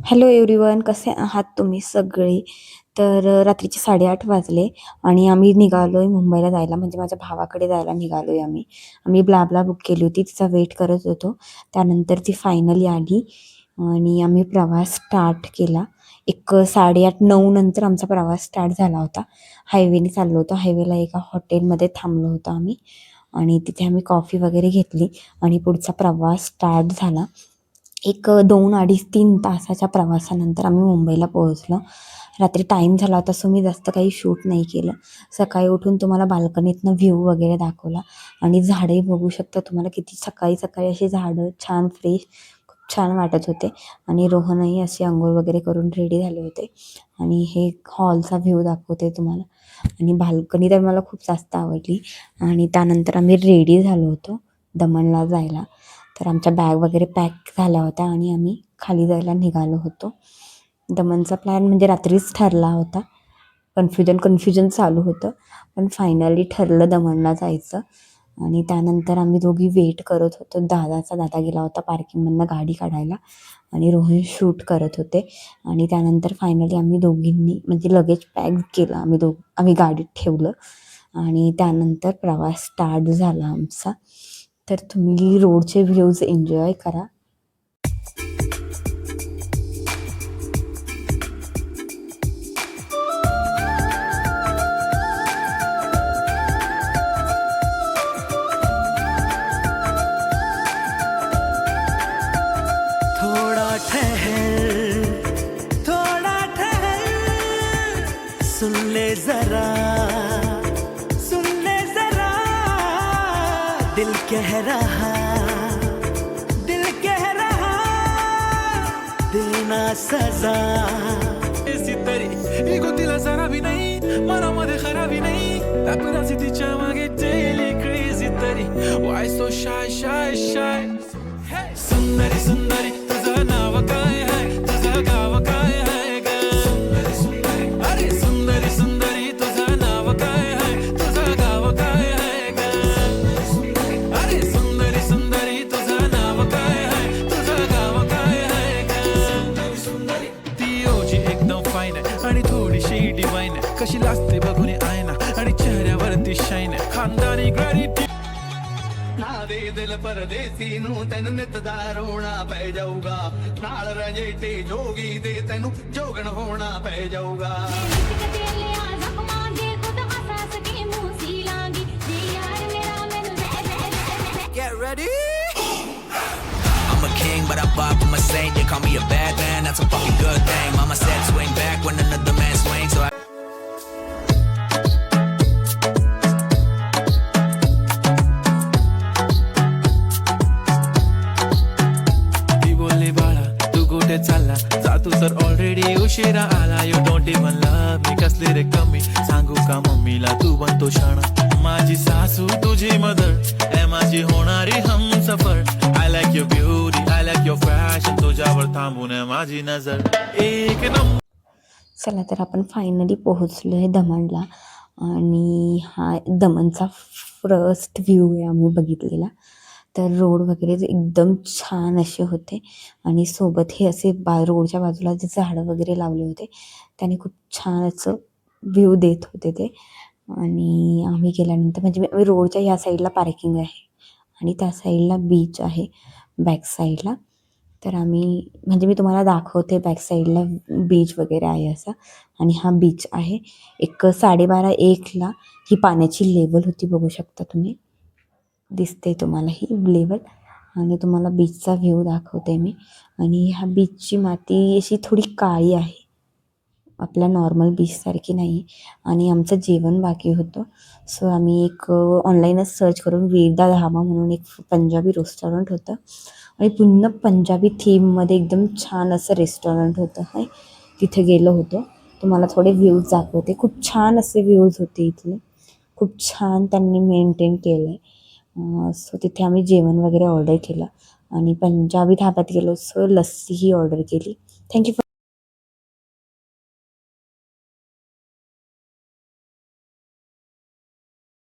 Hello everyone, कसे आहात तुम्ही सगळे? तर रात्रीचे 8:30 वाजले आणि आम्ही निघालोय मुंबईला जायला, म्हणजे माझ्या भावाकडे जायला निघालोय आम्ही. आम्ही ब्ला बुक केली होती, तिचा वेट करत होतो. त्यानंतर ती फायनली आली आणि आम्ही प्रवास स्टार्ट केला. एक 8:30-9 नंतर आमचा प्रवास स्टार्ट झाला होता. हायवेने चाललो होतो. हायवेला एका हॉटेलमध्ये थांबलो होतो आम्ही आणि तिथे आम्ही कॉफी वगैरे घेतली आणि पुढचा प्रवास स्टार्ट झाला. एक 2, 2.5, 3 तासाच्या प्रवासानंतर आम्ही मुंबईला पोहोचलो. रात्री टाईम झाला होता, सो मी जास्त काही शूट नाही केलं. सकाळी उठून तुम्हाला बाल्कनीतनं व्ह्यू वगैरे दाखवला आणि झाडे बघू शकता तुम्हाला, किती सकाळी सकाळी अशी झाडं छान फ्रेश, खूप छान वाटत होते. आणि रोहनही असे अंघोळ वगैरे करून रेडी झाले होते. आणि हे हॉलचा व्ह्यू दाखवते तुम्हाला. आणि बाल्कनी तर मला खूप जास्त आवडली. आणि त्यानंतर आम्ही रेडी झालो होतो दमणला जायला. तर आमच्या बॅग वगैरे पॅक झाल्या होत्या आणि आम्ही खाली जायला निघालो होतो. दमणचा प्लॅन म्हणजे रात्रीच ठरला होता. कन्फ्युजन चालू होतं, पण फायनली ठरलं दमणला जायचं. आणि त्यानंतर आम्ही दोघी वेट करत होतो. दादा गेला होता पार्किंगमधनं गाडी काढायला आणि रोहन शूट करत होते. आणि त्यानंतर फायनली आम्ही दोघींनी म्हणजे लगेज पॅक केलं, आम्ही गाडीत ठेवलं आणि त्यानंतर प्रवास स्टार्ट झाला आमचा. तर तुम्ही रोडचे व्ह्यूज एन्जॉय करा. थोड़ा ठहर, थोड़ा ठहर, सुन ले जरा, सुन ले जरा, दिल कह रहा, दिल कह रहा, देना सजा. ऐसी तरी इगो तिला जरा भी नाही, मनामध्ये खराबी नाही, अपराधी तिच्या मागे डेली क्रेझी तरी. Why so shy, shy, shy? सुंदरी सुंदरी तुझं नाव काय आहे, तुझं गाव काय आहे ग? सुंदरी सुंदरी, अरे सुंदरी सुंदरी तुझं नाव काय आहे, तुझं गाव काय आहे ग? अरे सुंदरी सुंदरी तुझं नाव काय आहे, तुझं गाव काय आहे ग? सुंदरी ती ओजी एकदम फाईन आहे आणि थोडीशी डिवाईन आहे. कशी लाजते बघून आयना आणि चेहऱ्यावरती शाईन आहे. खानदानी ग्रॅरिटी ना दे दिल परदेसी नू तेन नित दा रोना पै जाऊगा. नाल रंजेते जोगी दे तेनू जोगन होना पै जाऊगा. Get ready. I'm a king, but I'm far from a saint. They call me a bad man, that's a fucking good thing. Mama said swing back when another man swings, so I चालला जा तू तर already उशिरा आला. You don't even love me, कसली रे कमी सांगू का मम्मीला तू बनतो क्षण. माझी सासू तुझी मदर ए माझी होणारी Humsafar. I like your beauty, I like your fashion, तुझ्यावर थांबून माझी नजर एक नंबर. चला, तर आपण फायनली पोहोचलो आहे दमणला आणि हा दमणचा फर्स्ट व्ह्यू आहे आम्ही बघितलेला. तर रोड वगैरे एकदम छान असे होते आणि सोबत हे असे रोडच्या बाजूला जे झाडं वगैरे लावले होते त्याने खूप छान असं व्ह्यू देत होते ते. आणि आम्ही गेल्यानंतर म्हणजे आम्ही रोडच्या ह्या साईडला पार्किंग आहे आणि त्या साईडला बीच आहे बॅक साईडला. तर आम्ही म्हणजे मी तुम्हाला दाखवते बॅक साईडला बीच वगैरे आहे असा. आणि हा बीच आहे. एक 12:30-1ला ही पाण्याची लेवल होती, बघू शकता तुम्ही, दिसते तुम्हाला ही लेवल. आणि तुम्हाला बीचचा व्ह्यू दाखवते मी. आणि ह्या बीचची माती अशी थोडी काळी आहे, आपल्या नॉर्मल बीचसारखी नाही. आणि आमचं जेवण बाकी होतं, सो आम्ही एक ऑनलाईनच सर्च करून वेदा धाबा म्हणून एक पंजाबी रेस्टॉरंट होतं आणि पुन्हा पंजाबी थीममध्ये एकदम छान असं रेस्टॉरंट होतं आहे, तिथे गेलो होतो. तुम्हाला थोडे व्ह्यूज दाखवते. खूप छान असे व्ह्यूज होते इथले, खूप छान त्यांनी मेंटेन केलं आहे. सो तिथे आम्ही जेवण वगैरे ऑर्डर केलं आणि पंजाबी धाब्यात गेलो, सो लस्सीही ऑर्डर केली. Thank you for